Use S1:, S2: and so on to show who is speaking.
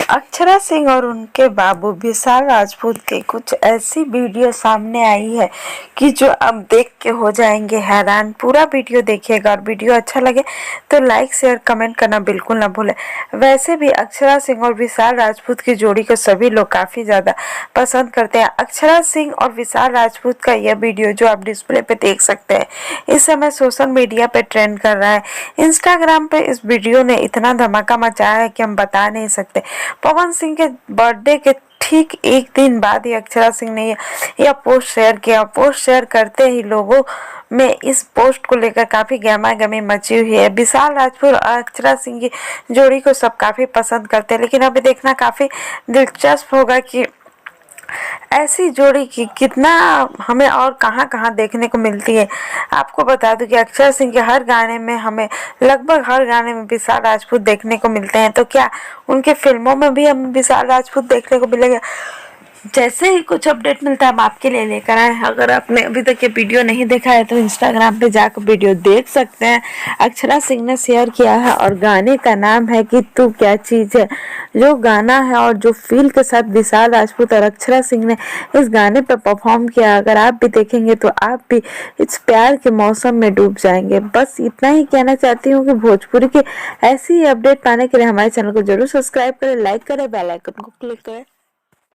S1: अक्षरा सिंह और उनके बाबू विशाल राजपूत की कुछ ऐसी वीडियो सामने आई है कि जो अब देख के हो जाएंगे हैरान। पूरा वीडियो देखिएगा और वीडियो अच्छा लगे तो लाइक शेयर कमेंट करना बिल्कुल ना भूलें। वैसे भी अक्षरा सिंह और विशाल राजपूत की जोड़ी को सभी लोग काफ़ी ज़्यादा पसंद करते हैं। अक्षरा सिंह और विशाल राजपूत का यह वीडियो जो आप डिस्प्ले पे देख सकते हैं इस समय सोशल मीडिया पे ट्रेंड कर रहा है। इंस्टाग्राम पे इस वीडियो ने इतना धमाका मचाया है कि हम बता नहीं सकते। पवन सिंह के बर्थडे के ठीक एक दिन बाद ही अक्षरा सिंह ने यह पोस्ट शेयर किया। पोस्ट शेयर करते ही लोगों में इस पोस्ट को लेकर काफी गहमा गहमी मची हुई है। विशाल राजपूत और अक्षरा सिंह की जोड़ी को सब काफी पसंद करते हैं, लेकिन अभी देखना काफी दिलचस्प होगा कि ऐसी जोड़ी की कितना हमें और कहां देखने को मिलती है। आपको बता दूं कि अक्षर सिंह के हर गाने में हमें लगभग हर गाने में विशाल राजपूत देखने को मिलते हैं, तो क्या उनके फिल्मों में भी हमें विशाल राजपूत देखने को मिलेगा? जैसे ही कुछ अपडेट मिलता है हम आपके लिए लेकर आए। अगर आपने अभी तक ये वीडियो नहीं देखा है तो इंस्टाग्राम पे जाकर वीडियो देख सकते हैं। अक्षरा सिंह ने शेयर किया है और गाने का नाम है कि तू क्या चीज़ है। जो गाना है और जो फील के साथ विशाल राजपूत और अक्षरा सिंह ने इस गाने पर परफॉर्म किया, अगर आप भी देखेंगे तो आप भी इस प्यार के मौसम में डूब जाएंगे। बस इतना ही कहना चाहती हूँ कि भोजपुरी की ऐसी अपडेट पाने के लिए हमारे चैनल को जरूर सब्सक्राइब करें, लाइक करें, बेल आइकन को क्लिक करें।